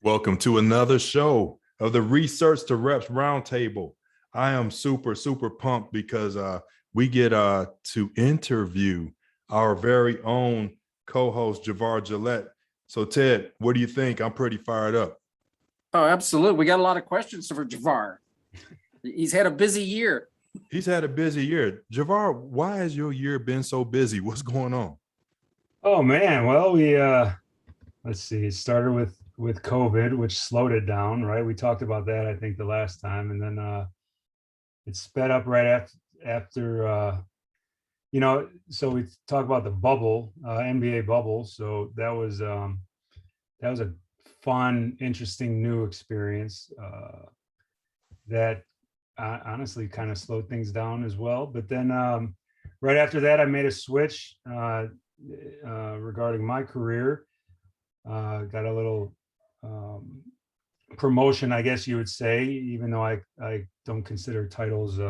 Welcome to another show of the Research to Reps Roundtable. I am super pumped because we get to interview our very own co-host, Javair Gillett. So, Ted, what do you think? I'm pretty fired up. Oh, absolutely. We got a lot of questions for Javair. He's had a busy year. He's had a busy year. Javair, why has your year been so busy? What's going on? Oh, man. Well, we let's see. It started with COVID, which slowed it down, right? We talked about that, I think, the last time. And then it sped up right after so we talk about the bubble, NBA bubble. So that was a fun, interesting new experience that honestly kind of slowed things down as well. But then right after that, I made a switch regarding my career. Got a little promotion, I guess you would say, even though I don't consider titles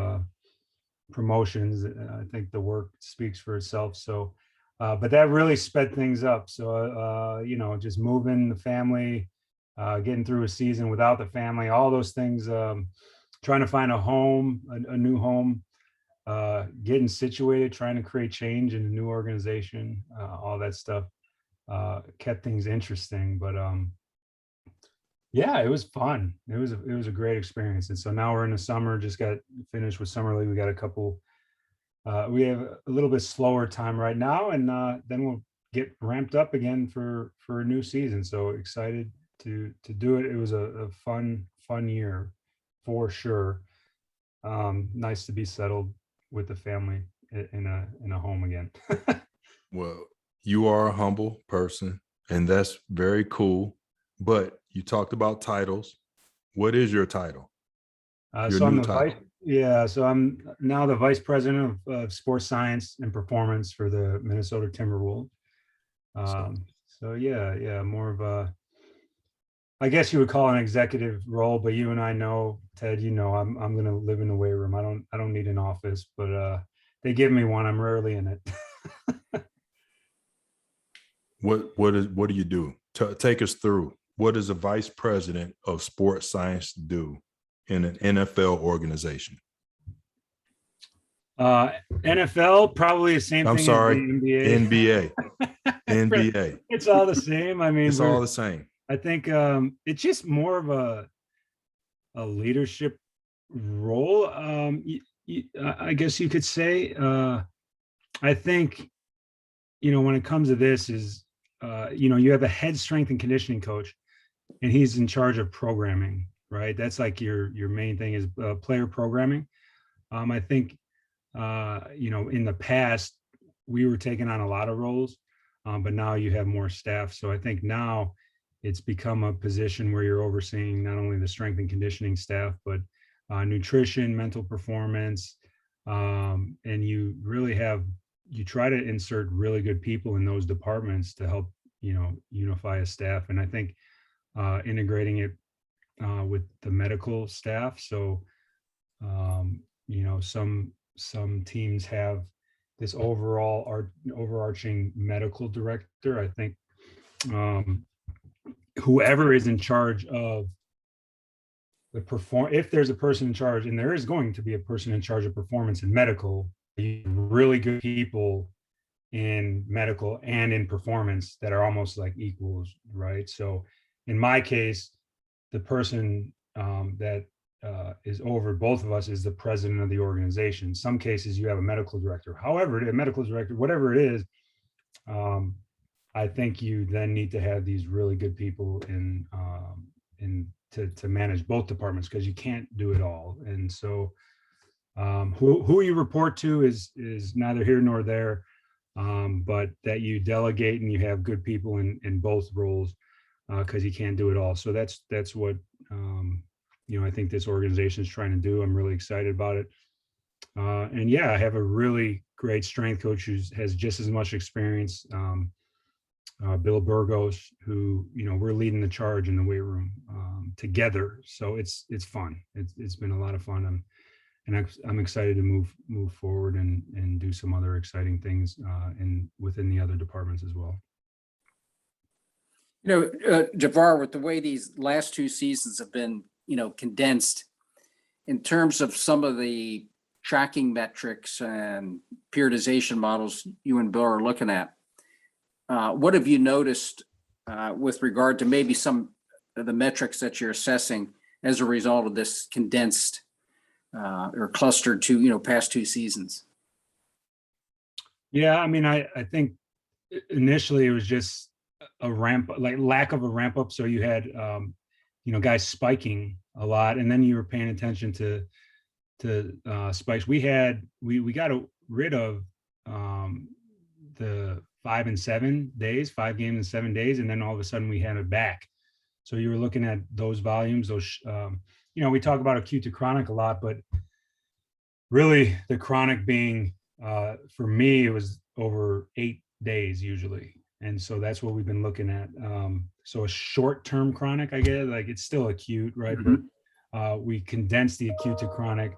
promotions. I think the work speaks for itself. So, but that really sped things up. So, just moving the family, getting through a season without the family, all those things, trying to find a home, a new home, getting situated, trying to create change in a new organization, all that stuff kept things interesting. But yeah, it was fun. It was a great experience. And so now we're in the summer, just got finished with summer league. We got a couple, we have a little bit slower time right now, and then we'll get ramped up again for a new season. So excited to do it. It was a fun year for sure. Nice to be settled with the family in a home again. Well, you are a humble person, and that's very cool. But you talked about titles. What is your title? So I'm so I'm now the vice president of sports science and performance for the Minnesota Timberwolves. So yeah, more of a, I guess you would call it an executive role, but you and I know, Ted, I'm going to live in the weight room. I don't need an office, but they give me one. I'm rarely in it. What do you do? Take us through. What does a vice president of sports science do in an NFL organization? NFL, probably the same thing. I'm sorry, as the NBA. It's all the same. I mean, it's all the same. I think it's just more of a leadership role. I guess you could say. I think, when it comes to this is, you have a head strength and conditioning coach, and he's in charge of programming, right? That's like your main thing is player programming. I think, in the past, we were taking on a lot of roles, but now you have more staff. So I think now it's become a position where you're overseeing not only the strength and conditioning staff, but nutrition, mental performance, and you really you try to insert really good people in those departments to help, unify a staff. And I think integrating it with the medical staff. So, some teams have this overarching medical director. I think whoever is in charge of if there's a person in charge, and there is going to be a person in charge of performance in medical, really good people in medical and in performance that are almost like equals, right? So in my case, the person that is over both of us is the president of the organization. In some cases, you have a medical director. However, a medical director, whatever it is, I think you then need to have these really good people to manage both departments, because you can't do it all. And so who you report to is neither here nor there, but that you delegate and you have good people in both roles, because you can't do it all. So that's what I think this organization is trying to do. I'm really excited about it. And yeah, I have a really great strength coach who has just as much experience, Bill Burgos, who, we're leading the charge in the weight room together. So it's fun. It's been a lot of fun. I'm excited to move forward and do some other exciting things within the other departments as well. Javair, with the way these last two seasons have been, condensed in terms of some of the tracking metrics and periodization models you and Bill are looking at, what have you noticed with regard to maybe some of the metrics that you're assessing as a result of this condensed or clustered to, past two seasons? Yeah, I mean, I think initially it was just a lack of a ramp up. So you had, guys spiking a lot, and then you were paying attention to spikes. We got rid of the 5 and 7 days, 5 games in 7 days, and then all of a sudden we had it back. So you were looking at those volumes, we talk about acute to chronic a lot, but really the chronic being, for me, it was over 8 days usually. And so that's what we've been looking at. So a short-term chronic, I guess, like it's still acute, right? Mm-hmm. But we condensed the acute to chronic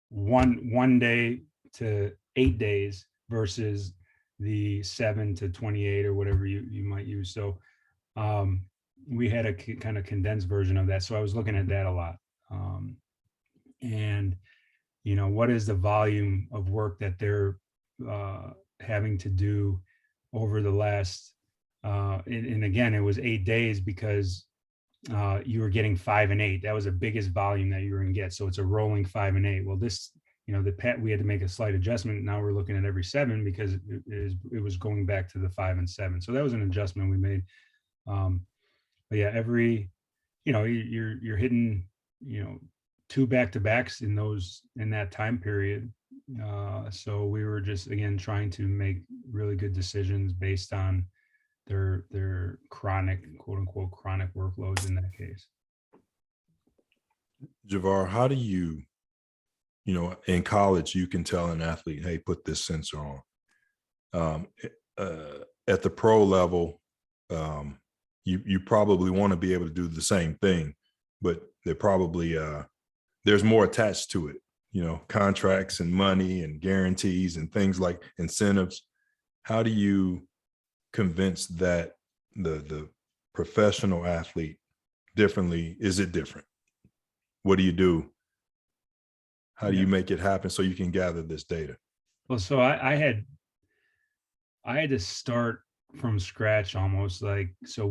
one day to 8 days versus the 7 to 28 or whatever you might use. So we had a kind of condensed version of that. So I was looking at that a lot. And, what is the volume of work that they're having to do over the last, and again, it was 8 days because you were getting 5 and 8. That was the biggest volume that you were going to get. So it's a rolling 5 and 8. Well, this, we had to make a slight adjustment. Now we're looking at every 7 because it was going back to the 5 and 7. So that was an adjustment we made. But yeah, you're hitting, 2 back-to-backs in that time period. So we were just, again, trying to make really good decisions based on their chronic, quote unquote, chronic workloads in that case. Javair, how do you, in college, you can tell an athlete, hey, put this sensor on. At the pro level, you probably want to be able to do the same thing, but they're probably, there's more attached to it, contracts and money and guarantees and things like incentives. How do you convince that the professional athlete differently? Is it different? What do you do? How do you make it happen so you can gather this data? Well, so I had to start from scratch almost. So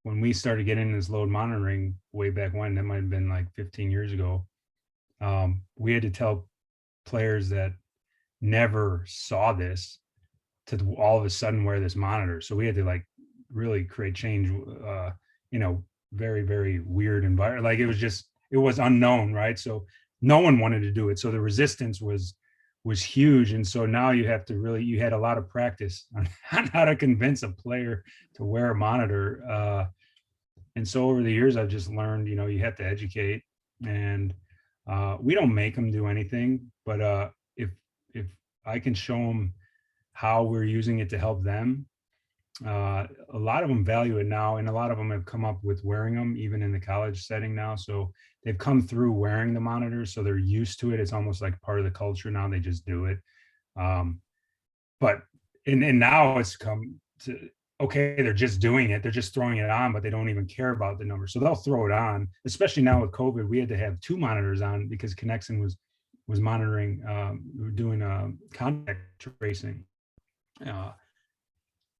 when we started getting this load monitoring way back when, that might have been like 15 years ago, we had to tell players that never saw this to all of a sudden wear this monitor. So we had to really create change, very, very weird environment. Like it was unknown, right? So no one wanted to do it. So the resistance was huge. And so now you had a lot of practice on how to convince a player to wear a monitor. And so over the years, I've just learned, you have to educate, and we don't make them do anything, but if I can show them how we're using it to help them, a lot of them value it now, and a lot of them have come up with wearing them even in the college setting now. So they've come through wearing the monitors, so they're used to it. It's almost like part of the culture now. They just do it. But now it's come to, okay, they're just doing it. They're just throwing it on, but they don't even care about the numbers. So they'll throw it on, especially now with COVID. We had to have 2 monitors on because Connexon was monitoring, we were doing contact tracing.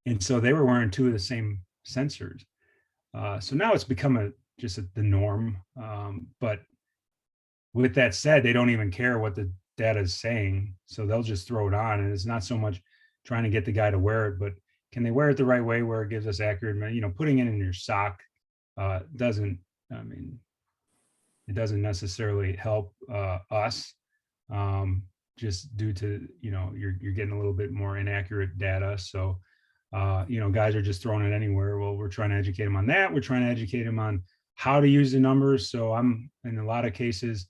And so they were wearing 2 of the same sensors. So now it's become the norm. But with that said, they don't even care what the data is saying. So they'll just throw it on. And it's not so much trying to get the guy to wear it, but can they wear it the right way where it gives us accurate, putting it in your sock it doesn't necessarily help us, just due to, you're getting a little bit more inaccurate data. So, guys are just throwing it anywhere. Well, we're trying to educate them on that. We're trying to educate them on how to use the numbers. So I'm, in a lot of cases,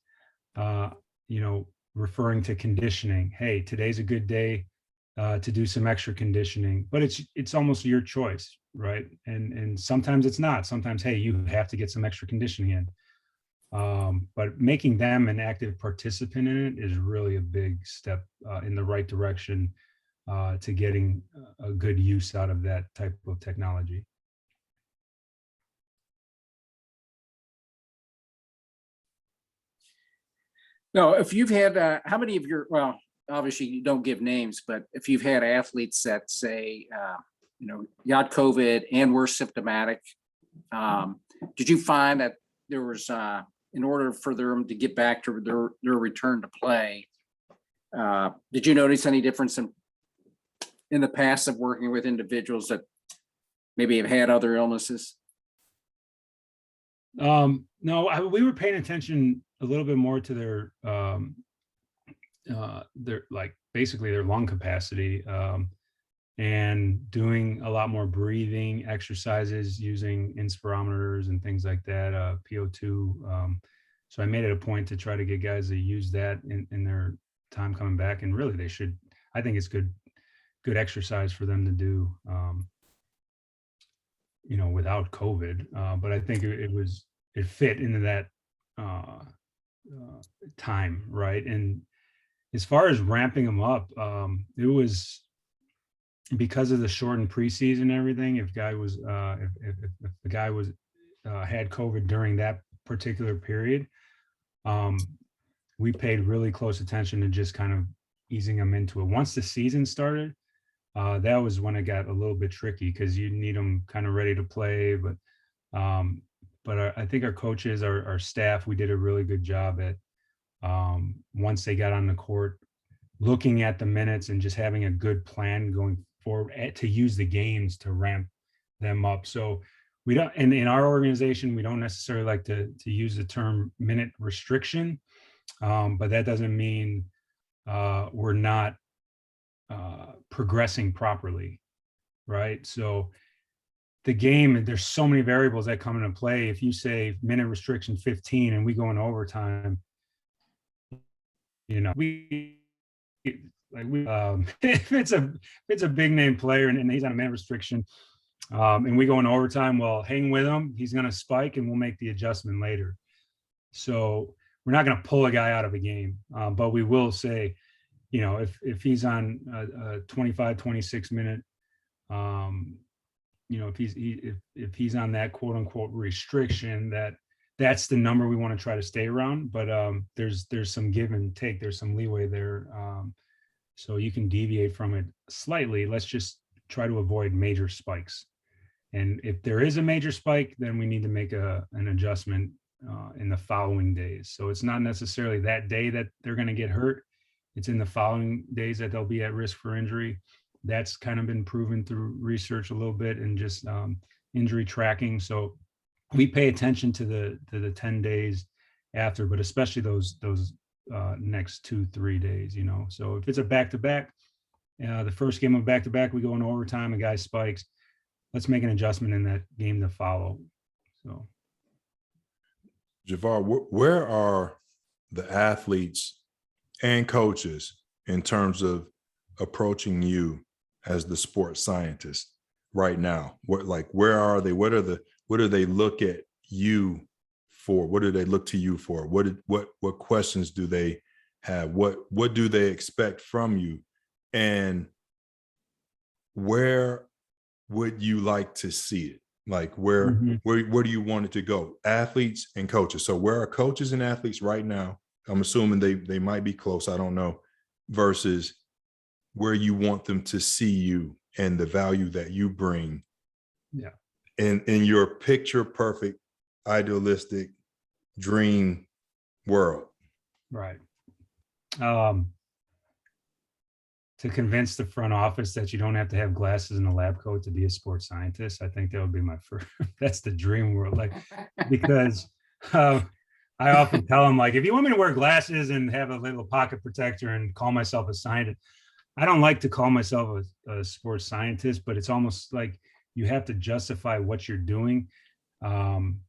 referring to conditioning. Hey, today's a good day to do some extra conditioning, but it's almost your choice, right? And sometimes it's not. Sometimes, hey, you have to get some extra conditioning in. But making them an active participant in it is really a big step in the right direction to getting a good use out of that type of technology. No, if you've had, how many of your, well, obviously you don't give names, but if you've had athletes that say, got COVID and were symptomatic, did you find that there was, in order for them to get back to their return to play, did you notice any difference in the past of working with individuals that maybe have had other illnesses? No, we were paying attention a little bit more to their like basically their lung capacity, and doing a lot more breathing exercises using inspirometers and things like that, PO2. So I made it a point to try to get guys to use that in their time coming back. And really they should, I think it's good exercise for them to do, without COVID. But I think it fit into that time, right? And as far as ramping them up, it was because of the shortened preseason and everything. If the guy was had COVID during that particular period, we paid really close attention to just kind of easing them into it. Once the season started, that was when it got a little bit tricky because you need them kind of ready to play. But I think our coaches, our staff, we did a really good job at once they got on the court, looking at the minutes and just having a good plan going forward to use the games to ramp them up. So we don't, and in our organization, we don't necessarily like to use the term minute restriction, but that doesn't mean we're not progressing properly, right? So the game, there's so many variables that come into play. If you say minute restriction 15 and we go in overtime, if it's a big name player and he's on a minute restriction, and we go in overtime, well, hang with him. He's going to spike and we'll make the adjustment later. So we're not going to pull a guy out of a game, but we will say, if he's on a 25, 26 minute, if he's on that quote unquote restriction, that's the number we want to try to stay around. But there's some give and take. There's some leeway there. So you can deviate from it slightly. Let's just try to avoid major spikes. And if there is a major spike, then we need to make an adjustment in the following days. So it's not necessarily that day that they're going to get hurt. It's in the following days that they'll be at risk for injury. That's kind of been proven through research a little bit and just injury tracking. So we pay attention to the 10 days after, but especially those next 2-3 days, So if it's a back-to-back, the first game of back-to-back, we go into overtime, a guy spikes, let's make an adjustment in that game to follow. So Javair, where are the athletes and coaches in terms of approaching you as the sports scientist right now? Where are they? What do they look at you for? What do they look to you for? What questions do they have? What do they expect from you? And where would you like to see it? Like where do you want it to go? Athletes and coaches. So where are coaches and athletes right now? I'm assuming they might be close, I don't know, versus where you want them to see you and the value that you bring. Yeah. In your picture perfect, idealistic dream world. Right. To convince the front office that you don't have to have glasses and a lab coat to be a sports scientist, I think that would be my first. That's the dream world. Because I often tell them, if you want me to wear glasses and have a little pocket protector and call myself a scientist, I don't like to call myself a sports scientist, but it's almost like you have to justify what you're doing, and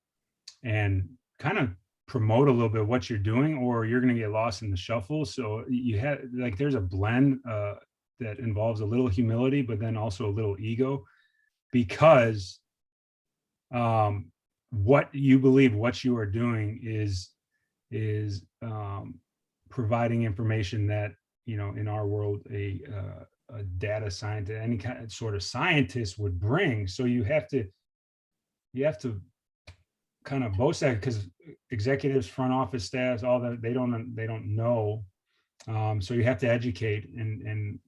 kind of promote a little bit what you're doing, or you're going to get lost in the shuffle. So you have there's a blend that involves a little humility, but then also a little ego, because what you believe, what you are doing is providing information that, in our world, a data scientist, any kind of sort of scientist would bring. So you have to kind of boast that, because executives, front office staffs, all that, they don't know. So you have to educate and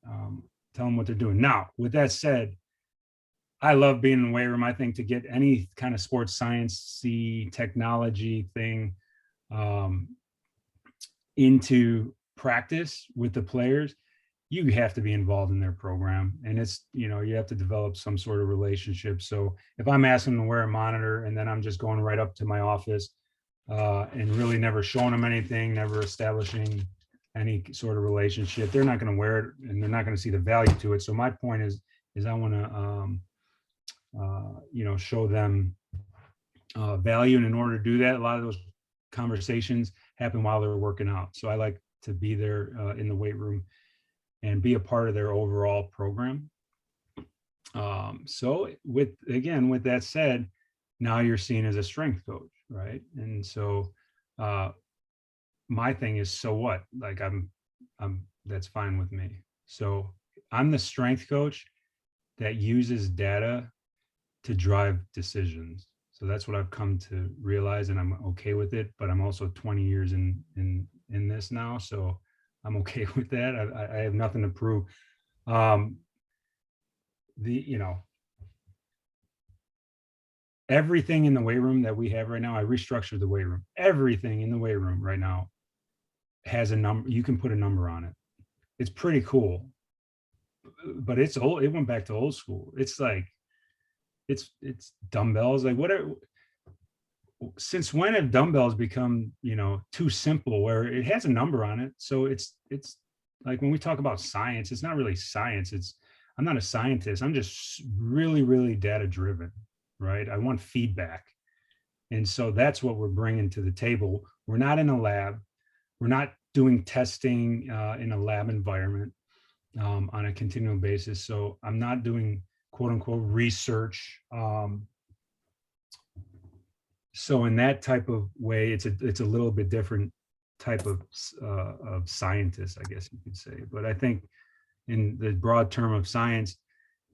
tell them what they're doing. Now, with that said, I love being in the weight room. I think to get any kind of sports science-y technology thing into practice with the players, you have to be involved in their program. And it's, you know, you have to develop some sort of relationship. So if I'm asking them to wear a monitor and then I'm just going right up to my office and really never showing them anything, never establishing any sort of relationship, they're not going to wear it and they're not going to see the value to it. So my point is I want to, you know, show them value. And in order to do that, a lot of those conversations happen while they're working out. So I like to be there in the weight room and be a part of their overall program. So with that said, now you're seen as a strength coach, right? And so my thing is, so what? Like I'm that's fine with me. So I'm the strength coach that uses data to drive decisions. So that's what I've come to realize, and I'm okay with it. But I'm also 20 years in this now, so I'm okay with that. I have nothing to prove. You know, everything in the weight room that we have right now, I restructured the weight room. Everything in the weight room right now has a number. You can put a number on it. It's pretty cool, but it's old. It went back to old school. It's like, it's dumbbells. Like, since when have dumbbells become, you know, too simple where it has a number on it? So it's like when we talk about science, it's not really science. I'm not a scientist. I'm just really, really data driven, right? I want feedback. And so that's what we're bringing to the table. We're not in a lab. We're not doing testing in a lab environment on a continual basis. So I'm not doing quote unquote research. So in that type of way, it's a little bit different type of scientist, I guess you could say. But I think in the broad term of science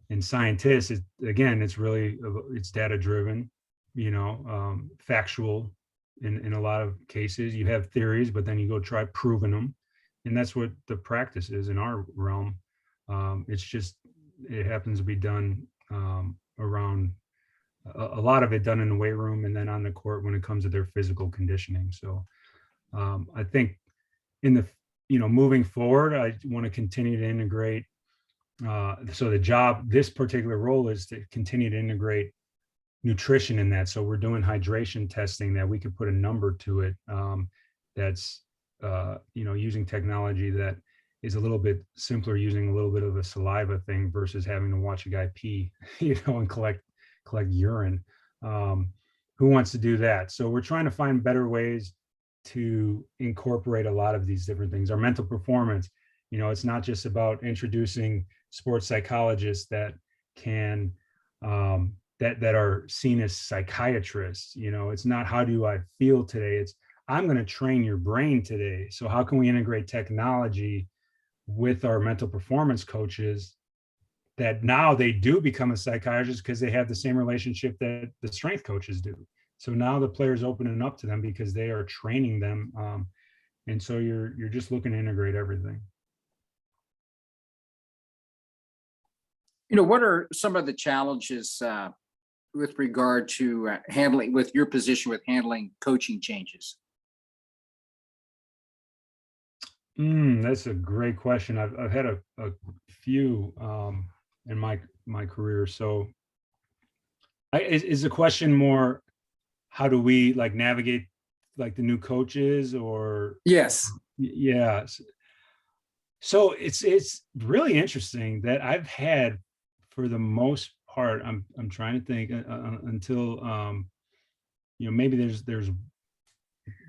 and scientists, it's really, it's data driven, you know, factual in a lot of cases. You have theories, but then you go try proving them. And that's what the practice is in our realm. It's just, it happens to be done around a lot of it done in the weight room and then on the court when it comes to their physical conditioning. So I think in the, you know, moving forward, I want to continue to integrate. So the job, this particular role is to continue to integrate nutrition in that. So we're doing hydration testing that we could put a number to it. That's, you know, using technology that is a little bit simpler, using a little bit of a saliva thing versus having to watch a guy pee, you know, and collect urine. Who wants to do that? So we're trying to find better ways to incorporate a lot of these different things. Our mental performance, you know, it's not just about introducing sports psychologists that can that are seen as psychiatrists. You know, it's not how do I feel today, it's I'm going to train your brain today. So how can we integrate technology with our mental performance coaches that now they do become a psychiatrist because they have the same relationship that the strength coaches do. So now the player's opening up to them because they are training them. And so you're just looking to integrate everything. You know, what are some of the challenges with regard to handling, with your position with handling coaching changes? That's a great question. I've had a few in my career. So is the question more, how do we like navigate like the new coaches or? Yes. Yeah. So it's really interesting that I've had, for the most part, I'm trying to think until you know, maybe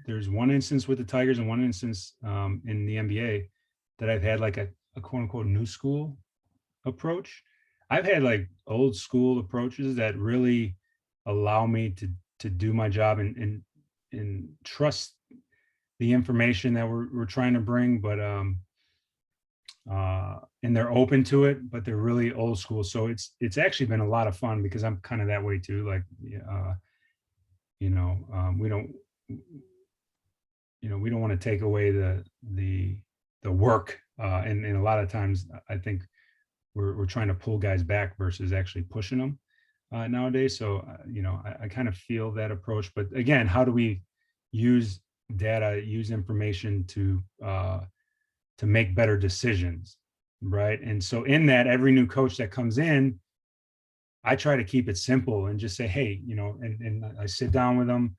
there's one instance with the Tigers and one instance in the NBA that I've had like a quote unquote new school approach. I've had like old school approaches that really allow me to do my job and trust the information that we're trying to bring, but and they're open to it, but they're really old school. So it's actually been a lot of fun because I'm kind of that way too. Like we don't, we don't want to take away the work. And a lot of times I think we're trying to pull guys back versus actually pushing them nowadays. So, I kind of feel that approach, but again, how do we use data, use information to make better decisions, right? And so in that, every new coach that comes in, I try to keep it simple and just say, hey, and I sit down with them.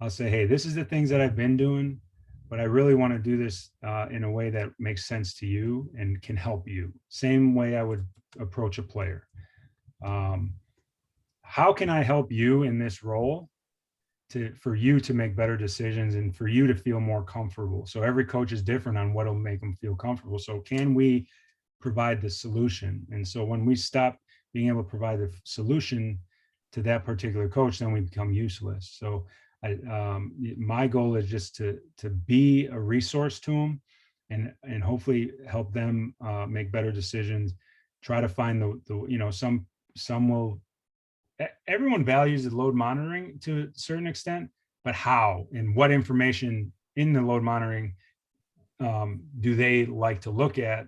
I'll say, hey, this is the things that I've been doing, but I really want to do this in a way that makes sense to you and can help you. Same way I would approach a player. How can I help you in this role for you to make better decisions and for you to feel more comfortable? So every coach is different on what will make them feel comfortable. So can we provide the solution? And so when we stop being able to provide the solution to that particular coach, then we become useless. So my goal is just to be a resource to them and hopefully help them make better decisions. Try to find some will. Everyone values the load monitoring to a certain extent, but how and what information in the load monitoring do they like to look at?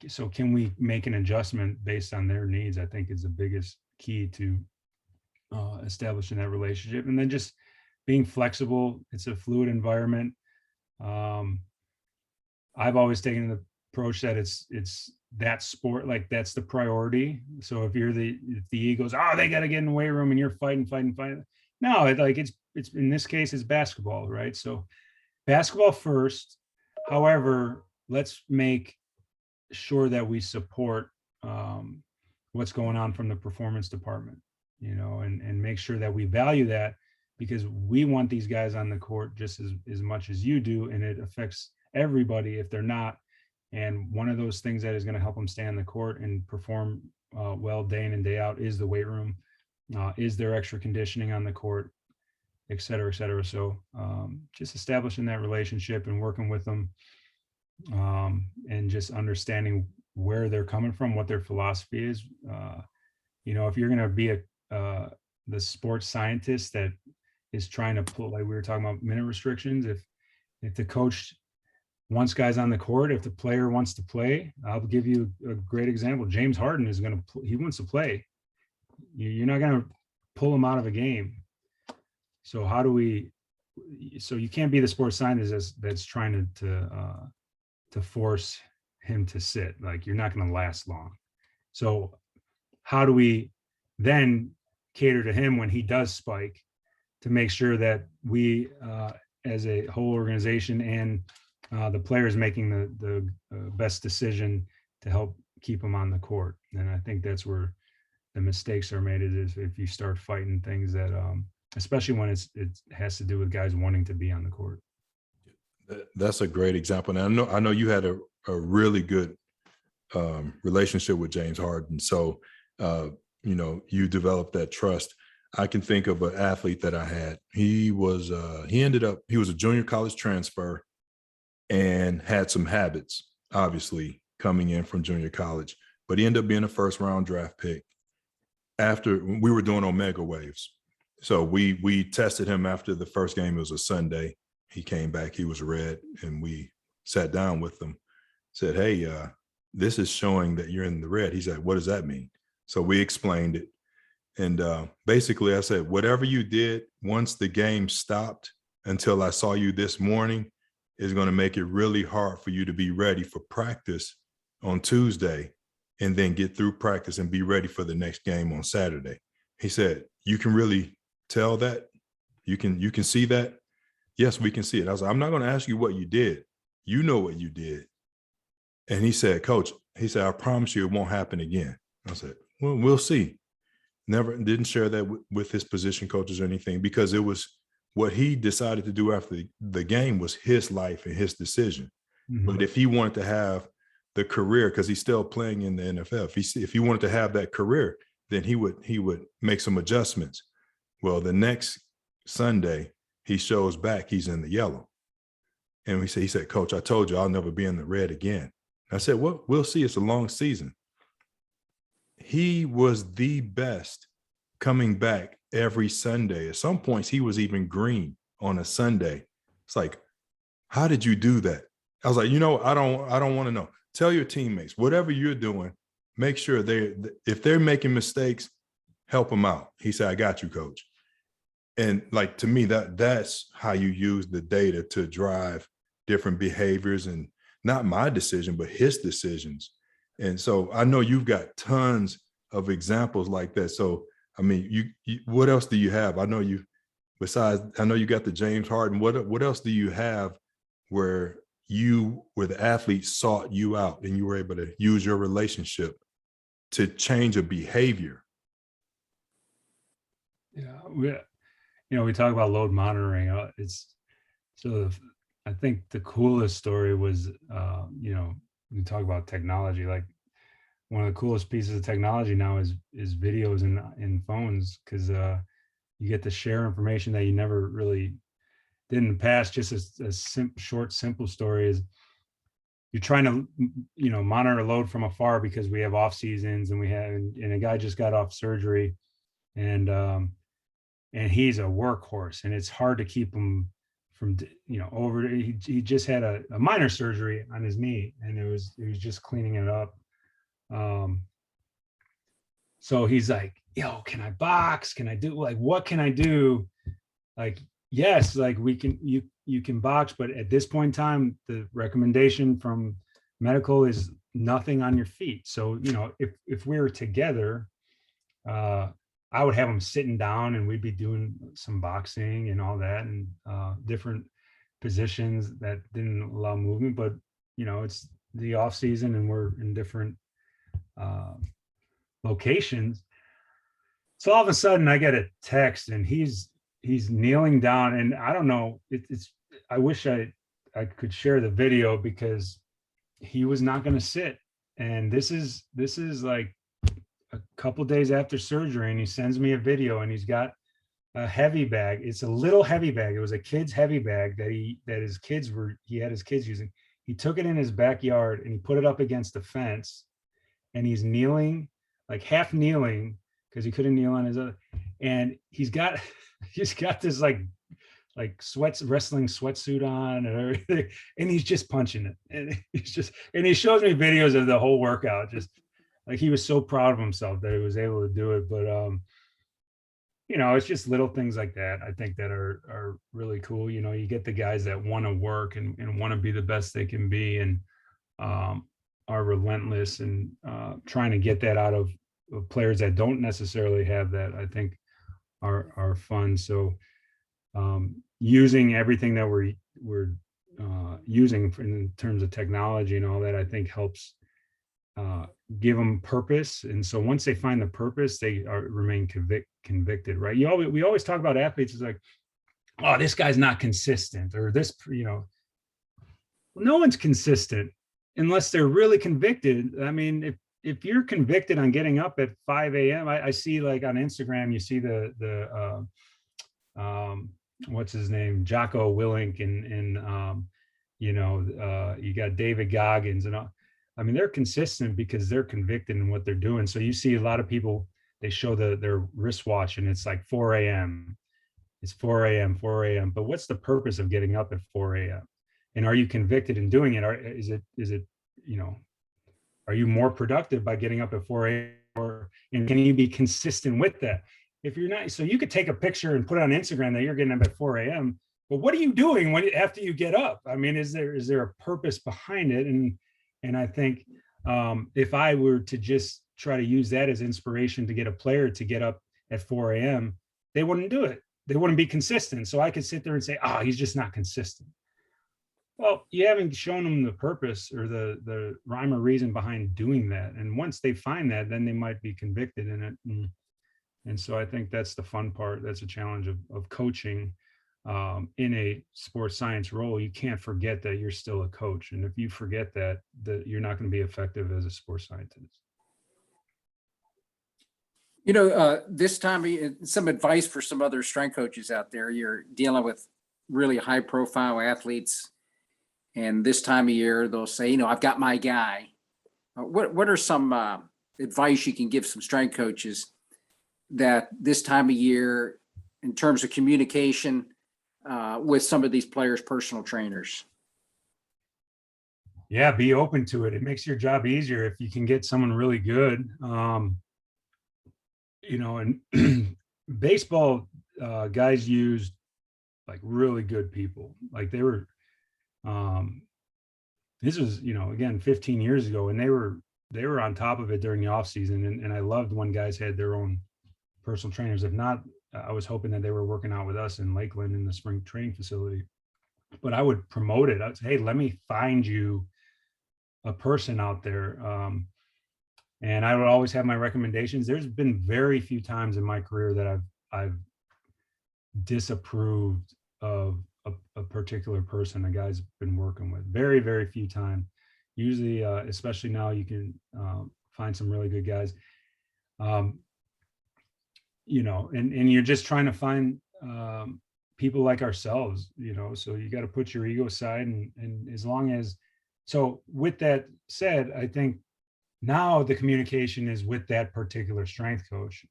So can we make an adjustment based on their needs? I think is the biggest key to establishing that relationship. And then just being flexible. It's a fluid environment. I've always taken the approach that it's that sport, like that's the priority. So if the Eagles, they got to get in the weight room and you're fighting. No, it's in this case, it's basketball, right? So basketball first. However, let's make sure that we support what's going on from the performance department, and make sure that we value that, because we want these guys on the court just as much as you do. And it affects everybody if they're not. And one of those things that is going to help them stay on the court and perform well day in and day out is the weight room, is their extra conditioning on the court, et cetera, et cetera. So just establishing that relationship and working with them and just understanding where they're coming from, what their philosophy is. If you're going to be the sports scientist that is trying to pull, like we were talking about minute restrictions, if the coach wants guys on the court, if the player wants to play, I'll give you a great example. James Harden is he wants to play. You're not going to pull him out of a game. So so you can't be the sports scientist that's trying to force him to sit. Like, you're not going to last long. So how do we then cater to him when he does spike, to make sure that we as a whole organization and the players making the best decision to help keep them on the court? And I think that's where the mistakes are made, is if you start fighting things that, especially when it has to do with guys wanting to be on the court. That's a great example. And I know you had a really good relationship with James Harden. So, you developed that trust. I can think of an athlete that I had. He was a junior college transfer and had some habits, obviously, coming in from junior college, but he ended up being a first-round draft pick after we were doing Omega Waves. So we tested him after the first game. It was a Sunday. He came back, he was red, and we sat down with him, said, hey, this is showing that you're in the red. He said, what does that mean? So we explained it. And basically I said, whatever you did once the game stopped until I saw you this morning is going to make it really hard for you to be ready for practice on Tuesday and then get through practice and be ready for the next game on Saturday. He said, you can really tell that? You can see that? Yes, we can see it. I was like, I'm not going to ask you what you did. You know what you did. And he said, Coach, I promise you it won't happen again. I said, well, we'll see. Didn't share that with his position coaches or anything, because it was what he decided to do after the game was his life and his decision. Mm-hmm. But if he wanted to have the career, because he's still playing in the NFL, if he wanted to have that career, then he would make some adjustments. Well, the next Sunday, he shows back, he's in the yellow. And he said, Coach, I told you I'll never be in the red again. I said, well, we'll see. It's a long season. He was the best coming back every Sunday. At some points, he was even green on a Sunday. It's like, how did you do that? I was like, I don't want to know. Tell your teammates, whatever you're doing, make sure if they're making mistakes, help them out. He said, I got you, coach. And like, to me, that's how you use the data to drive different behaviors, and not my decision, but his decisions. And so I know you've got tons of examples like that. So, I mean, you what else do you have? I know you got the James Harden. What else do you have where the athlete sought you out and you were able to use your relationship to change a behavior? Yeah, we talk about load monitoring. I think the coolest story was, we talk about technology. Like, one of the coolest pieces of technology now is videos in phones, because you get to share information that you never really did in the past. Just a short, simple story is, you're trying to, monitor load from afar because we have off seasons, and a guy just got off surgery, and he's a workhorse, and it's hard to keep him from, over. He just had a minor surgery on his knee, and he was just cleaning it up. So he's like, yo, can I box? Can I do, like, what can I do? Like, yes, like, you can box, but at this point in time, the recommendation from medical is nothing on your feet. So, if we were together, I would have him sitting down, and we'd be doing some boxing and all that, and different positions that didn't allow movement. But, it's the off season, and we're in different locations. So all of a sudden I get a text, and he's kneeling down, and I don't know, I wish I could share the video, because he was not going to sit. And this is like a couple days after surgery, and he sends me a video, and he's got a heavy bag. It's a little heavy bag. It was a kid's heavy bag that he had his kids using. He took it in his backyard, and he put it up against the fence, and he's kneeling, like half kneeling, because he couldn't kneel on his other. And he's got this like wrestling sweatsuit on and everything, and he's just punching it. And he shows me videos of the whole workout, just like, he was so proud of himself that he was able to do it. But it's just little things like that, I think, that are really cool. You get the guys that want to work and want to be the best they can be, and are relentless, and trying to get that out of players that don't necessarily have that, I think are fun. So using everything that we're using in terms of technology and all that, I think helps give them purpose. And so once they find the purpose, they remain convicted, right? We always talk about athletes as like, oh, this guy's not consistent, or this, no one's consistent unless they're really convicted. I mean, if you're convicted on getting up at 5 a.m., I see, like, on Instagram, you see the what's his name, Jocko Willink, and you got David Goggins, and all. I mean, they're consistent because they're convicted in what they're doing. So you see a lot of people, they show their wristwatch, and it's like 4 a.m. It's 4 a.m., 4 a.m. But what's the purpose of getting up at 4 a.m.? And are you convicted in doing it? Or is it, are you more productive by getting up at 4 a.m.? And can you be consistent with that? If you're not, so you could take a picture and put it on Instagram that you're getting up at 4 a.m., but what are you doing after you get up? I mean, is there a purpose behind it? And I think if I were to just try to use that as inspiration to get a player to get up at 4 a.m., they wouldn't do it. They wouldn't be consistent. So I could sit there and say, oh, he's just not consistent. Well, you haven't shown them the purpose or the rhyme or reason behind doing that. And once they find that, then they might be convicted in it. And so I think that's the fun part. That's a challenge of coaching in a sports science role. You can't forget that you're still a coach. And if you forget that you're not going to be effective as a sports scientist. This time, some advice for some other strength coaches out there. You're dealing with really high profile athletes. And this time of year, they'll say, I've got my guy. What are some advice you can give some strength coaches that this time of year in terms of communication with some of these players' personal trainers? Yeah, be open to it. It makes your job easier if you can get someone really good. And baseball guys used like really good people. Like they were, this was, again, 15 years ago, and they were on top of it during the off season. And I loved when guys had their own personal trainers. If not, I was hoping that they were working out with us in Lakeland in the spring training facility. But I would promote it. I'd say, hey, let me find you a person out there. And I would always have my recommendations. There's been very few times in my career that I've disapproved of a particular person a guy's been working with. Very, very few times. Usually, especially now, you can find some really good guys. And you're just trying to find people like ourselves, so you got to put your ego aside. And as long as, so with that said, I think now the communication is with that particular strength coach.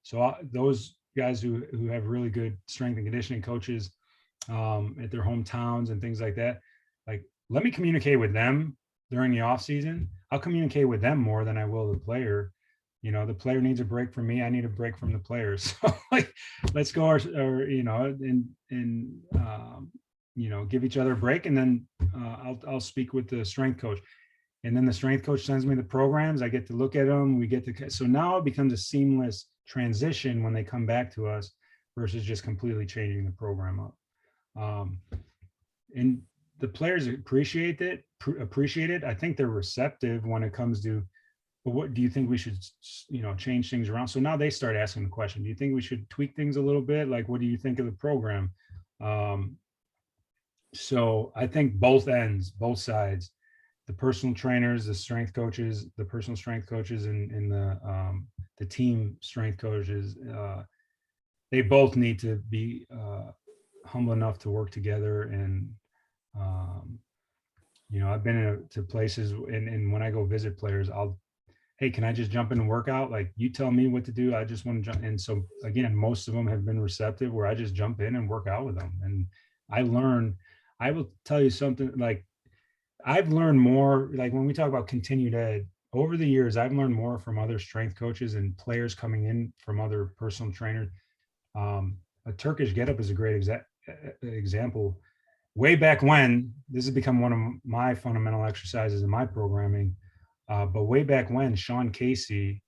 So those guys who have really good strength and conditioning coaches at their hometowns and things like that, like, let me communicate with them during the off season. I'll communicate with them more than I will the player. The player needs a break from me. I need a break from the players. So like, let's go, give each other a break. And then I'll speak with the strength coach. And then the strength coach sends me the programs. I get to look at them. So now it becomes a seamless transition when they come back to us versus just completely changing the program up. And the players appreciate it. I think they're receptive when it comes to, well, what do you think we should, change things around? So now they start asking the question, do you think we should tweak things a little bit? Like, what do you think of the program? So I think both sides, the personal trainers, the strength coaches, the personal strength coaches, and the team strength coaches, they both need to be humble enough to work together. And I've been to places, and when I go visit players, hey, can I just jump in and work out? Like, you tell me what to do. I just want to jump. And so again, most of them have been receptive where I just jump in and work out with them. And I will tell you something, like, I've learned more, like when we talk about continued ed, over the years, I've learned more from other strength coaches and players coming in from other personal trainers. A Turkish get-up is a great example. Way back when, this has become one of my fundamental exercises in my programming. But way back when, Sean Casey,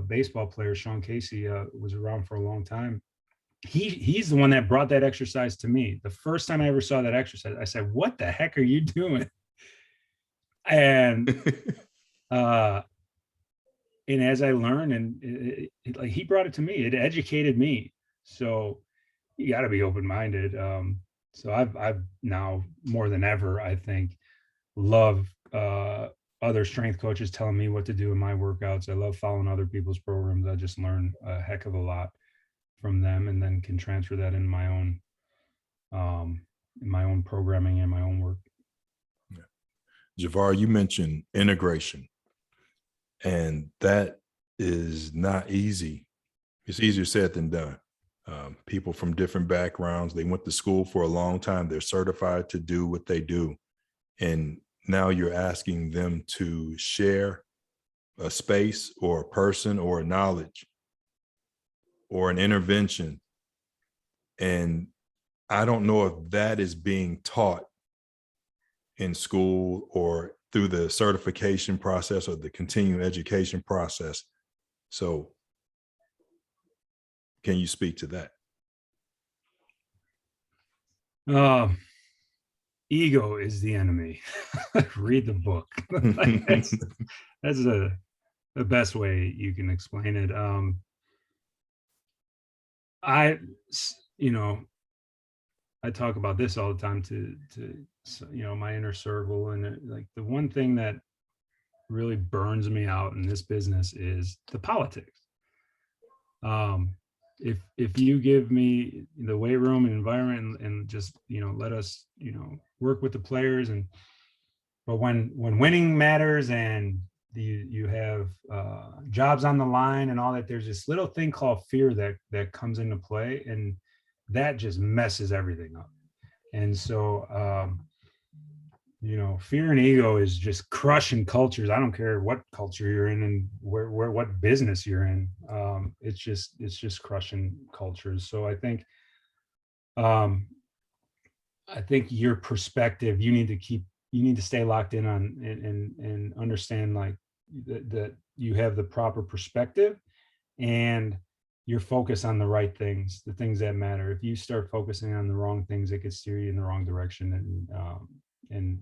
baseball player Sean Casey, was around for a long time. He's the one that brought that exercise to me. The first time I ever saw that exercise, I said, "What the heck are you doing?" And as I learned, and like, he brought it to me, it educated me. So you got to be open-minded. So I've now more than ever, I think, love other strength coaches telling me what to do in my workouts. I love following other people's programs. I just learn a heck of a lot from them, and then can transfer that in my own programming and my own work. Yeah. Javair, you mentioned integration, and that is not easy. It's easier said than done. People from different backgrounds, they went to school for a long time. They're certified to do what they do. And now you're asking them to share a space or a person or a knowledge or an intervention. And I don't know if that is being taught in school or through the certification process or the continuing education process. So can you speak to that? Ego is the enemy. Read the book. That's the best way you can explain it. I talk about this all the time to my inner circle, and like, the one thing that really burns me out in this business is the politics. If you give me the weight room and environment and just let us work with the players, but when winning matters and you have jobs on the line and all that. There's this little thing called fear that comes into play, and that just messes everything up. And so, fear and ego is just crushing cultures. I don't care what culture you're in and where what business you're in. It's just crushing cultures. So I think your perspective, you need to stay locked in on and understand like that you have the proper perspective and you're focused on the right things, the things that matter. If you start focusing on the wrong things, it could steer you in the wrong direction. And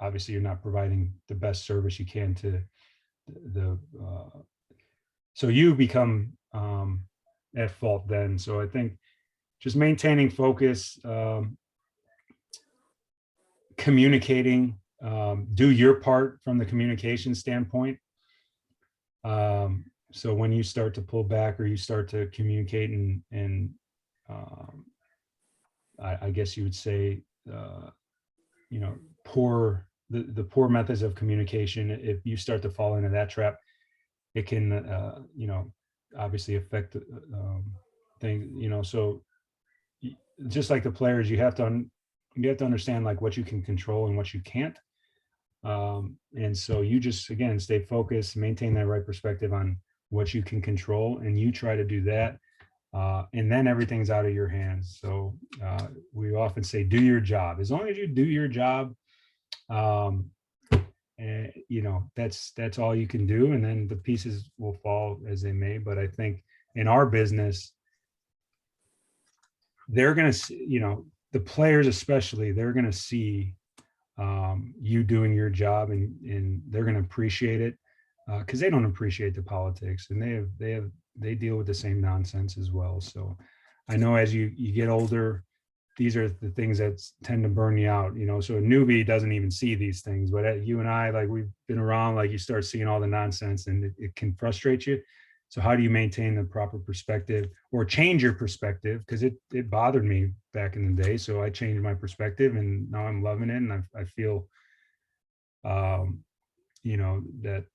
obviously you're not providing the best service you can to so you become at fault then. So I think just maintaining focus, communicating, do your part from the communication standpoint. So when you start to pull back or you start to communicate and I guess you would say, poor methods of communication, if you start to fall into that trap, it can, obviously affect things, so just like the players, you have to understand like what you can control and what you can't. And so you just, again, stay focused, maintain that right perspective on what you can control, and you try to do that. And then everything's out of your hands. So we often say, do your job. As long as you do your job, and that's all you can do. And then the pieces will fall as they may. But I think in our business, they're going to see, the players especially, they're going to see you doing your job, and they're going to appreciate it because they don't appreciate the politics, and they deal with the same nonsense as well. So I know as you get older, these are the things that tend to burn you out, so a newbie doesn't even see these things, but you and I, like, we've been around, like, you start seeing all the nonsense and it can frustrate you. So how do you maintain the proper perspective or change your perspective? Because it bothered me back in the day. So I changed my perspective and now I'm loving it. And I feel, that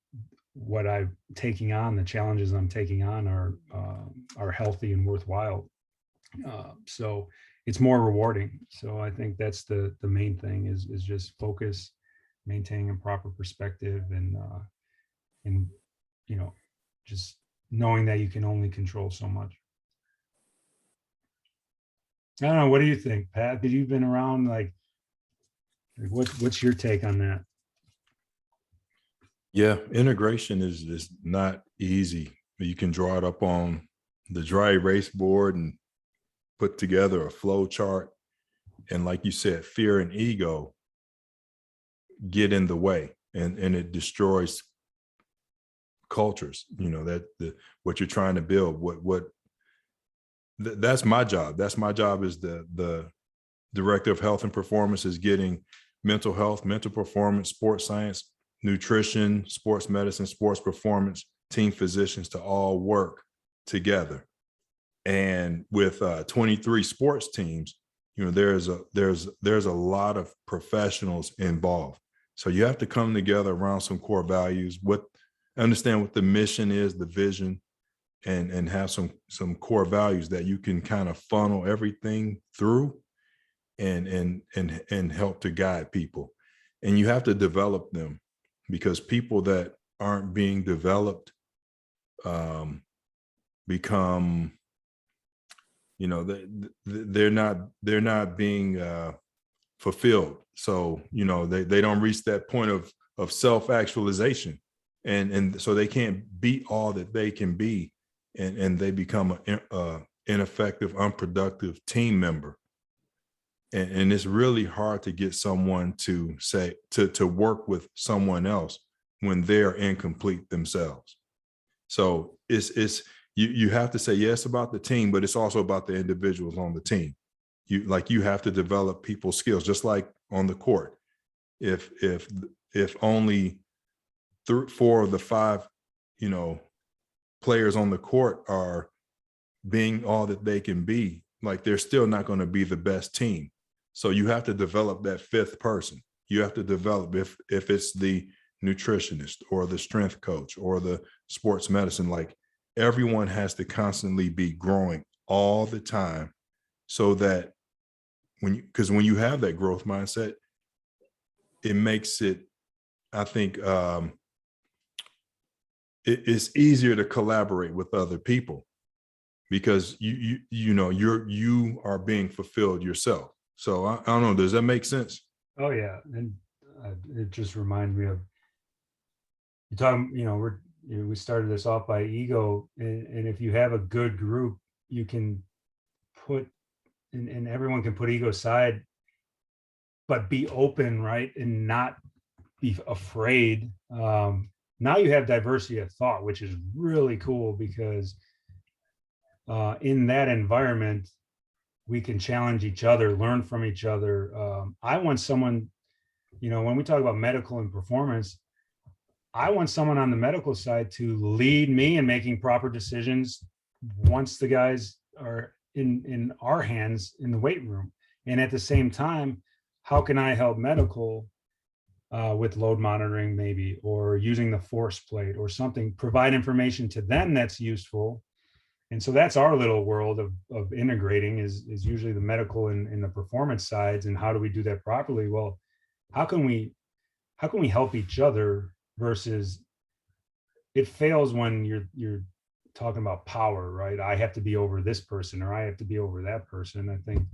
what I'm taking on, the challenges I'm taking on are healthy and worthwhile. So it's more rewarding. So I think that's the main thing is just focus, maintaining a proper perspective and just knowing that you can only control so much. I don't know. What do you think, Pat? Because you've been around, like what's your take on that? Yeah, integration is not easy. You can draw it up on the dry erase board and put together a flow chart. And like you said, fear and ego get in the way, and it destroys cultures, what you're trying to build, that's my job. That's my job as the director of health and performance, is getting mental health, mental performance, sports science, nutrition, sports medicine, sports performance, team physicians to all work together. And with 23 sports teams, there's a lot of professionals involved. So you have to come together around some core values, understand what the mission is, the vision, and have some core values that you can kind of funnel everything through and help to guide people. And you have to develop them, because people that aren't being developed become, they're not being fulfilled. So, they don't reach that point of self-actualization. And so they can't be all that they can be, and they become an ineffective, unproductive team member. And it's really hard to get someone to say, to work with someone else when they're incomplete themselves. So you have to say yes about the team, but it's also about the individuals on the team. You have to develop people's skills, just like on the court. If only 4 of the 5, players on the court are being all that they can be, like, they're still not going to be the best team. So you have to develop that 5th person. You have to develop, if it's the nutritionist or the strength coach or the sports medicine. Like everyone has to constantly be growing all the time, so that because when you have that growth mindset, it makes it, I think, it's easier to collaborate with other people because you are being fulfilled yourself. So I don't know. Does that make sense? Oh yeah, and it just reminds me of you talking. We started this off by ego, and if you have a good group, you can put and everyone can put ego aside, but be open, right, and not be afraid. Now you have diversity of thought, which is really cool because in that environment, we can challenge each other, learn from each other. I want someone, when we talk about medical and performance, I want someone on the medical side to lead me in making proper decisions once the guys are in our hands in the weight room. And at the same time, how can I help medical with load monitoring maybe, or using the force plate or something, provide information to them that's useful. And so that's our little world of integrating is usually the medical and the performance sides. And how do we do that properly? Well, how can we help each other versus it fails when you're talking about power, right? I have to be over this person or I have to be over that person. I think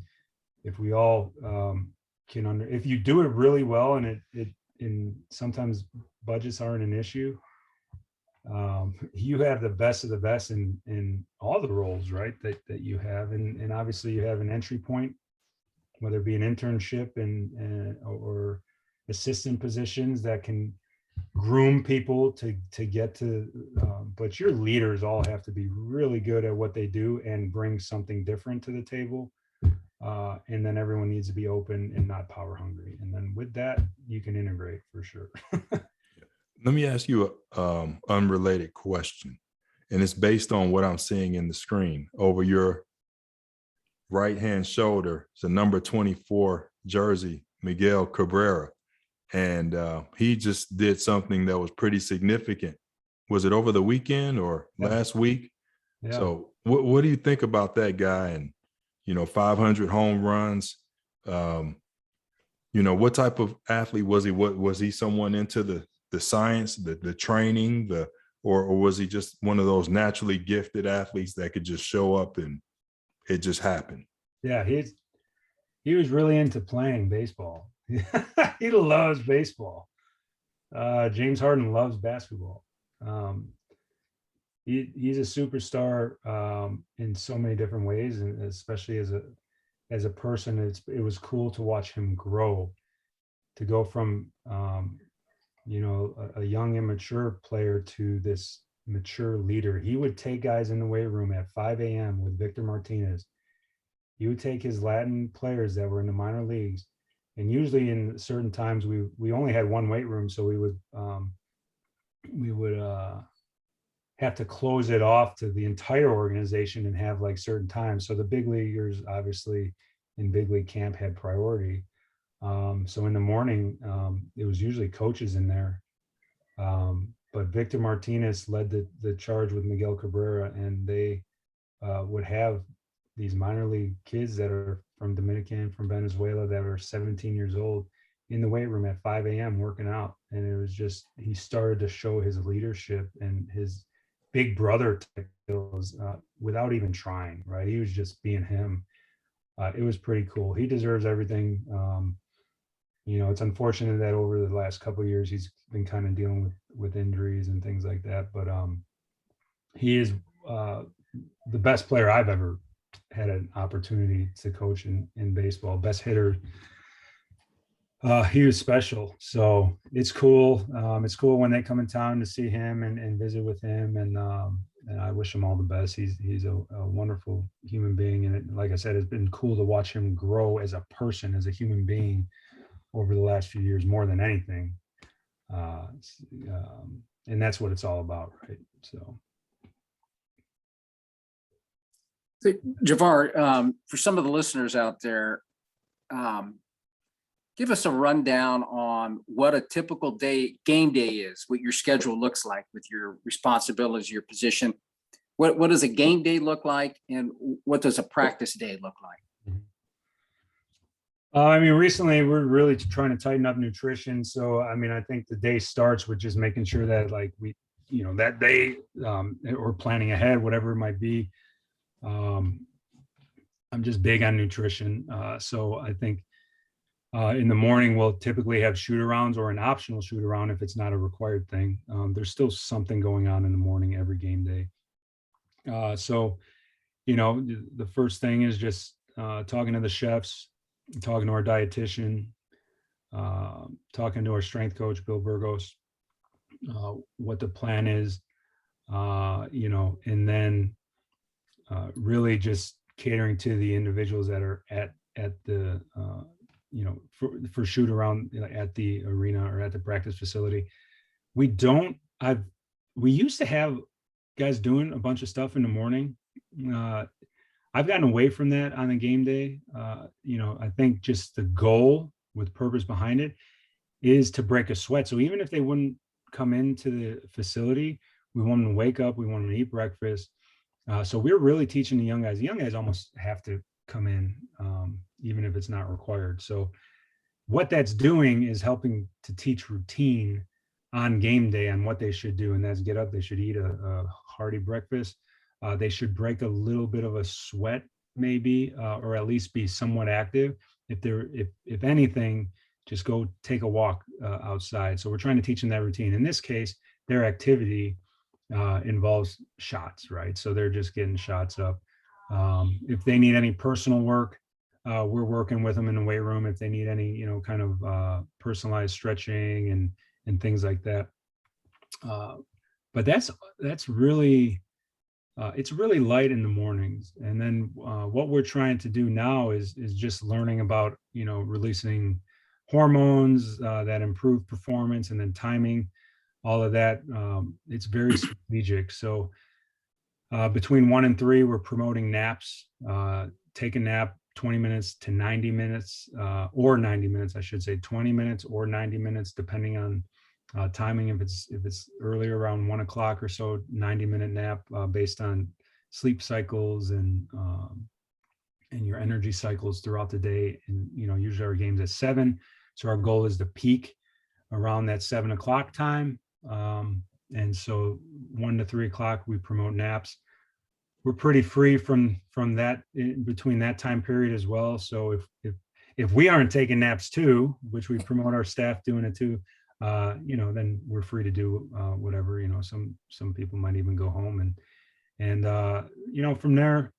if we all if you do it really well and and sometimes budgets aren't an issue, you have the best of the best in all the roles, right? That you have, and obviously you have an entry point, whether it be an internship or assistant positions that can groom people to get to. But your leaders all have to be really good at what they do and bring something different to the table. And then everyone needs to be open and not power hungry. And then with that, you can integrate for sure. Let me ask you a unrelated question, and it's based on what I'm seeing in the screen. Over your right-hand shoulder, it's a number 24 jersey, Miguel Cabrera, and he just did something that was pretty significant. Was it over the weekend or last week? Yeah. So what do you think about that guy? And 500 home runs. What type of athlete was he? What was he? Someone into the science, the training, or was he just one of those naturally gifted athletes that could just show up and it just happened? Yeah, he was really into playing baseball. He loves baseball. James Harden loves basketball. He's a superstar in so many different ways, and especially as a person, it was cool to watch him grow, to go from a young immature player to this mature leader. He would take guys in the weight room at 5 a.m. with Victor Martinez. He would take his Latin players that were in the minor leagues, and usually in certain times we only had one weight room, so we would have to close it off to the entire organization and have like certain times. So the big leaguers, obviously, in big league camp had priority. So in the morning, it was usually coaches in there. But Victor Martinez led the charge with Miguel Cabrera, and they would have these minor league kids that are from Dominican, from Venezuela, that are 17 years old in the weight room at 5 a.m. working out. And it was just, he started to show his leadership and his big brother type skills without even trying, right? He was just being him. It was pretty cool. He deserves everything. It's unfortunate that over the last couple of years, he's been kind of dealing with injuries and things like that. But he is the best player I've ever had an opportunity to coach in baseball, best hitter. He was special. So it's cool. It's cool when they come in town to see him and visit with him. And I wish him all the best. He's a wonderful human being. And like I said, it's been cool to watch him grow as a person, as a human being over the last few years, more than anything. And that's what it's all about, right? So. Javair, for some of the listeners out there, Give us a rundown on what a typical game day is, what your schedule looks like with your responsibilities, your position. What does a game day look like, and what does a practice day look like? I mean, recently we're really trying to tighten up nutrition. So, I mean, I think the day starts with just making sure that like we, that day or planning ahead, whatever it might be. I'm just big on nutrition. So I think in the morning, we'll typically have shoot arounds or an optional shoot around if it's not a required thing. There's still something going on in the morning every game day. So, the first thing is just talking to the chefs, talking to our dietitian, talking to our strength coach, Bill Burgos, what the plan is, and then really just catering to the individuals that are at the, for shoot around at the arena or at the practice facility. We used to have guys doing a bunch of stuff in the morning. I've gotten away from that on a game day. I think just the goal with purpose behind it is to break a sweat. So even if they wouldn't come into the facility, we want them to wake up, we want them to eat breakfast. So we're really teaching the young guys. The young guys almost have to come in, even if it's not required. So what that's doing is helping to teach routine on game day on what they should do. And that's get up, they should eat a hearty breakfast. They should break a little bit of a sweat, maybe, or at least be somewhat active. If anything, just go take a walk outside. So we're trying to teach them that routine. In this case, their activity involves shots, right? So they're just getting shots up. If they need any personal work, we're working with them in the weight room. If they need any, kind of personalized stretching and things like that. But that's really. It's really light in the mornings. And then what we're trying to do now is just learning about, releasing hormones that improve performance and then timing, all of that. It's very strategic. So between 1 and 3, we're promoting naps, take a nap 20 minutes to 90 minutes, or 90 minutes, I should say 20 minutes or 90 minutes, depending on timing. If it's earlier around 1 o'clock or so, 90-minute nap based on sleep cycles and your energy cycles throughout the day. And usually our game's at 7, so our goal is to peak around that 7 o'clock time. And so 1 to 3 o'clock we promote naps. We're pretty free from that between that time period as well. So if we aren't taking naps too, which we promote our staff doing it too, then we're free to do whatever. Some people might even go home and from there,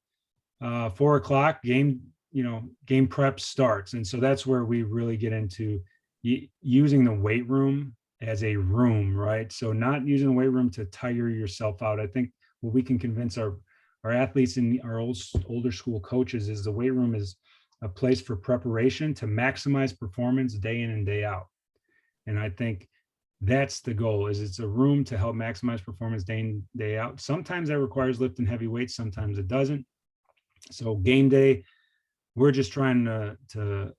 4 o'clock game prep starts. And so that's where we really get into using the weight room as a room, right? So not using the weight room to tire yourself out. I think what we can convince our athletes and our older school coaches is the weight room is a place for preparation to maximize performance day in and day out. And I think that's the goal, is it's a room to help maximize performance day in, day out. Sometimes that requires lifting heavy weights, sometimes it doesn't. So game day, we're just trying to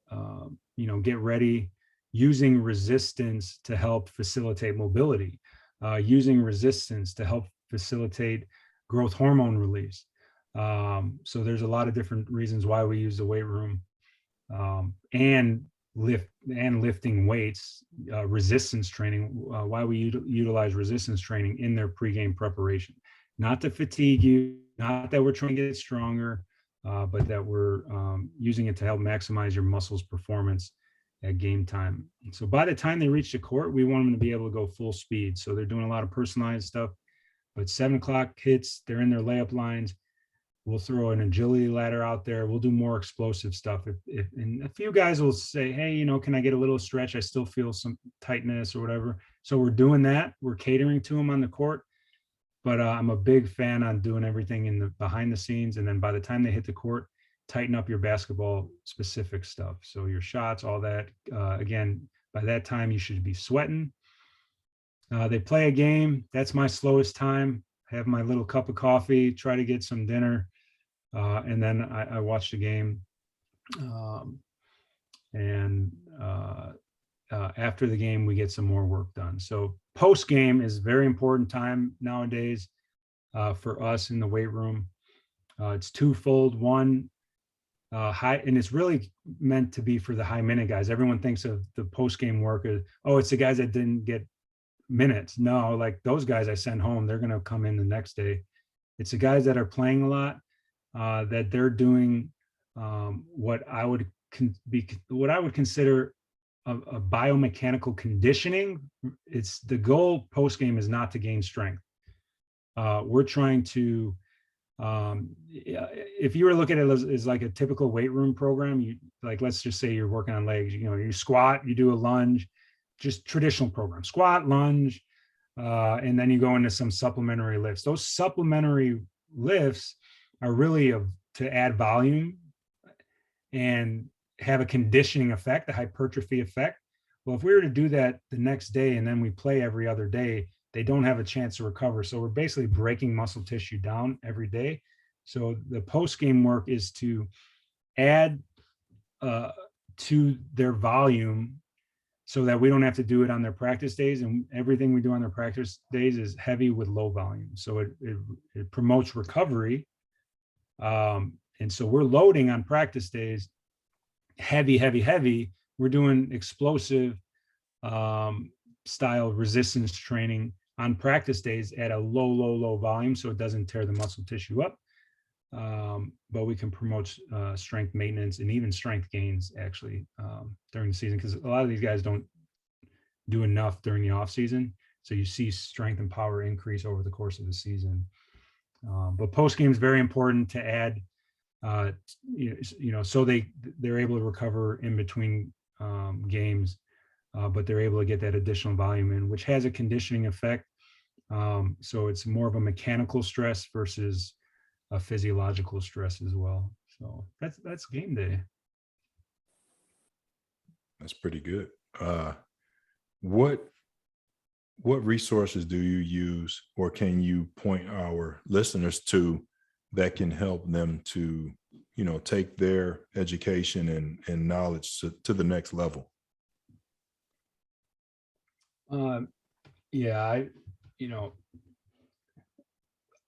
get ready, using resistance to help facilitate mobility, using resistance to help facilitate growth hormone release. So there's a lot of different reasons why we use the weight room, and lifting weights, resistance training, why we utilize resistance training in their pregame preparation. Not to fatigue you, not that we're trying to get stronger, but that we're using it to help maximize your muscles' performance at game time. So by the time they reach the court, we want them to be able to go full speed. So they're doing a lot of personalized stuff, but 7 o'clock hits, they're in their layup lines. We'll throw an agility ladder out there. We'll do more explosive stuff. And a few guys will say, hey, can I get a little stretch? I still feel some tightness or whatever. So we're doing that. We're catering to them on the court. But I'm a big fan on doing everything in the behind the scenes. And then by the time they hit the court, tighten up your basketball specific stuff. So your shots, all that. Again, by that time, you should be sweating. They play a game. That's my slowest time. Have my little cup of coffee, try to get some dinner. And then I watch the game. And after the game, we get some more work done. So post game is very important time nowadays for us in the weight room. It's twofold. One, high, and it's really meant to be for the high minute guys. Everyone thinks of the post game work as, oh, it's the guys that didn't get minutes. No, like those guys I send home, they're going to come in the next day. It's the guys that are playing a lot, that they're doing what I would consider a biomechanical conditioning. It's the goal post game is not to gain strength. We're trying to, if you were to look at it as like a typical weight room program, you like, let's just say you're working on legs, you squat, you do a lunge, just traditional program, squat, lunge, and then you go into some supplementary lifts. Those supplementary lifts are really to add volume and have a conditioning effect, a hypertrophy effect. Well, if we were to do that the next day and then we play every other day, they don't have a chance to recover. So we're basically breaking muscle tissue down every day. So the post-game work is to add to their volume so that we don't have to do it on their practice days. And everything we do on their practice days is heavy with low volume. So it promotes recovery. And so we're loading on practice days, heavy. We're doing explosive style resistance training on practice days at a low volume, so it doesn't tear the muscle tissue up. But we can promote strength maintenance and even strength gains actually during the season, because a lot of these guys don't do enough during the off season. So you see strength and power increase over the course of the season. But post game is very important to add, so they're able to recover in between games, but they're able to get that additional volume in, which has a conditioning effect. So it's more of a mechanical stress versus a physiological stress as well. So that's game day. That's pretty good. What resources do you use, or can you point our listeners to, that can help them to, take their education and knowledge to the next level?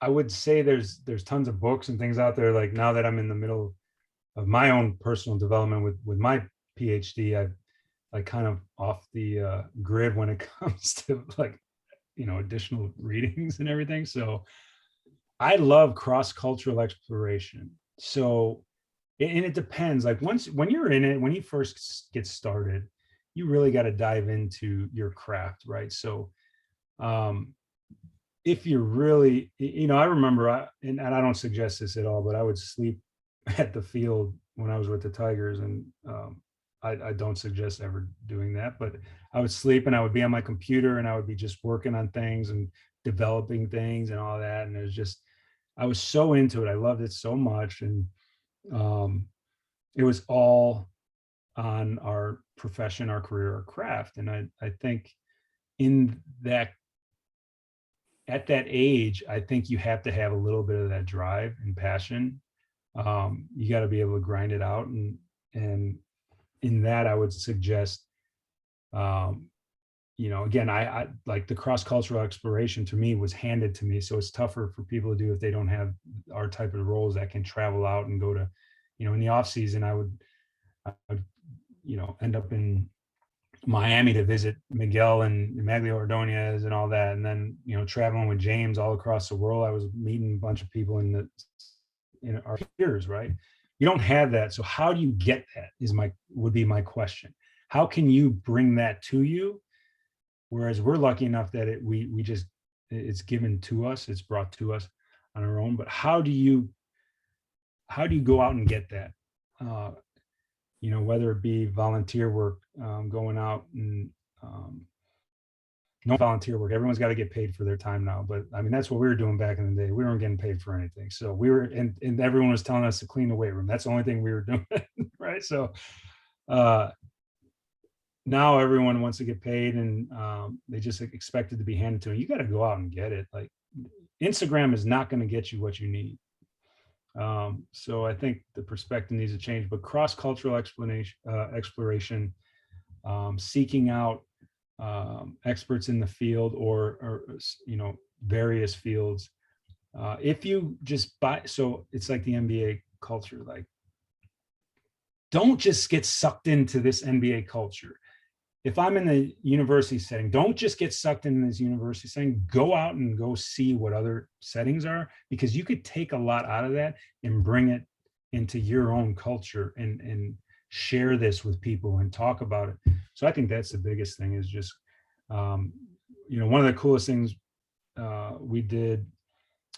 I would say there's tons of books and things out there. Like now that I'm in the middle of my own personal development with my PhD, I like kind of off the grid when it comes to additional readings and everything. So I love cross-cultural exploration. So, and it depends. Like when you're in it, when you first get started, you really got to dive into your craft, right? So, if you're really, I remember, and I don't suggest this at all, but I would sleep at the field when I was with the Tigers, and I don't suggest ever doing that, but I would sleep and I would be on my computer and I would be just working on things and developing things and all that. And it was just, I was so into it. I loved it so much. And it was all on our profession, our career, our craft. And I think at that age, I think you have to have a little bit of that drive and passion. You got to be able to grind it out. And in that, I would suggest, again, I like the cross-cultural exploration to me was handed to me. So it's tougher for people to do if they don't have our type of roles that can travel out and go to, in the off season, I would end up in Miami to visit Miguel and Maglio Ordonez and all that. And then, traveling with James all across the world, I was meeting a bunch of people in our peers, right? You don't have that. So how do you get that would be my question. How can you bring that to you? Whereas we're lucky enough that it's given to us, it's brought to us on our own. But how do you go out and get that? Whether it be volunteer work, going out and no volunteer work. Everyone's got to get paid for their time now. But I mean, that's what we were doing back in the day. We weren't getting paid for anything. So we were, and everyone was telling us to clean the weight room. That's the only thing we were doing, right? So now everyone wants to get paid, and they just expect it to be handed to them. You got to go out and get it. Like Instagram is not going to get you what you need. So I think the perspective needs to change, but cross-cultural exploration, seeking out experts in the field or various fields. If you just buy, so it's like the NBA culture, like don't just get sucked into this NBA culture. If I'm in the university setting, don't just get sucked into this university setting, go out and go see what other settings are, because you could take a lot out of that and bring it into your own culture and share this with people and talk about it. So I think that's the biggest thing, is just, one of the coolest things we did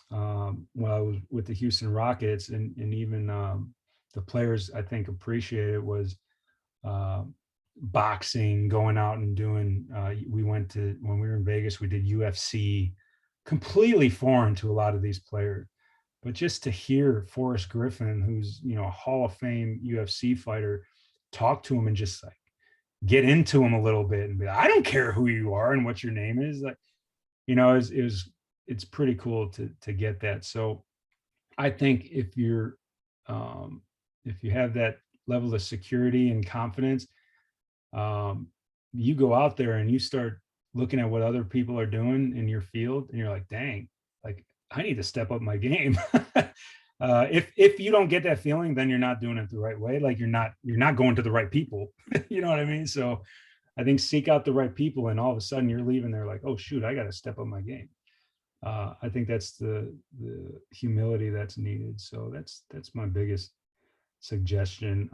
when I was with the Houston Rockets, and even the players I think appreciate it, was boxing, going out and doing, we went to, when we were in Vegas, we did UFC, completely foreign to a lot of these players. But just to hear Forrest Griffin, who's, a Hall of Fame UFC fighter, talk to him and just like get into him a little bit and be like, I don't care who you are and what your name is. Like, it's pretty cool to get that. So I think if you have that level of security and confidence, you go out there and you start looking at what other people are doing in your field, and you're like, dang, like I need to step up my game. If you don't get that feeling, then you're not doing it the right way. Like you're not going to the right people. You know what I mean? So I think seek out the right people, and all of a sudden you're leaving there like, oh shoot, I got to step up my game. I think that's the humility that's needed. So that's my biggest suggestion.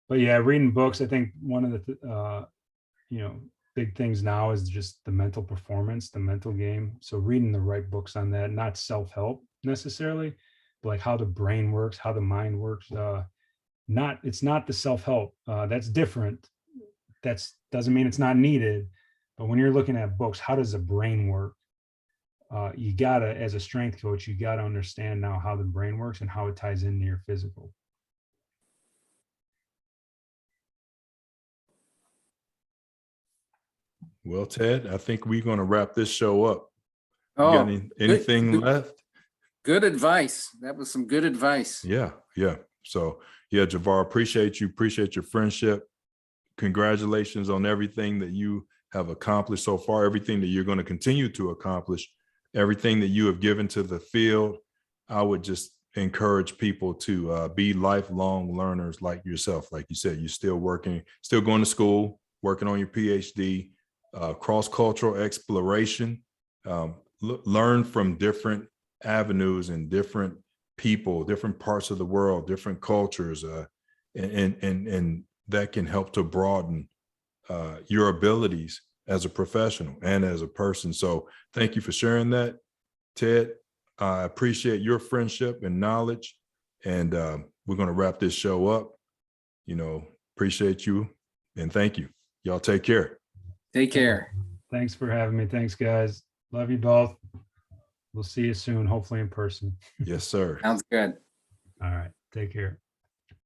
But yeah, reading books, I think one of the big things now is just the mental performance, the mental game. So reading the right books on that, not self-help necessarily, but like how the brain works, how the mind works. It's not the self-help. That's different. Doesn't mean it's not needed. But when you're looking at books, how does the brain work? You gotta, as a strength coach, you gotta understand now how the brain works and how it ties into your physical. Well, Ted, I think we're going to wrap this show up. You Oh, got anything left? good advice. That was some good advice. Yeah. So yeah, Javair, appreciate your friendship. Congratulations on everything that you have accomplished so far, everything that you're going to continue to accomplish, everything that you have given to the field. I would just encourage people to be lifelong learners like yourself. Like you said, you're still working, still going to school, working on your PhD, cross-cultural exploration, learn from different avenues and different people, different parts of the world, different cultures, and that can help to broaden your abilities as a professional and as a person. So thank you for sharing that, Ted. I appreciate your friendship and knowledge, and we're going to wrap this show up. Appreciate you, and thank you. Y'all take care. Take care. Thanks for having me. Thanks, guys. Love you both. We'll see you soon, hopefully in person. Yes, sir. Sounds good. All right. Take care.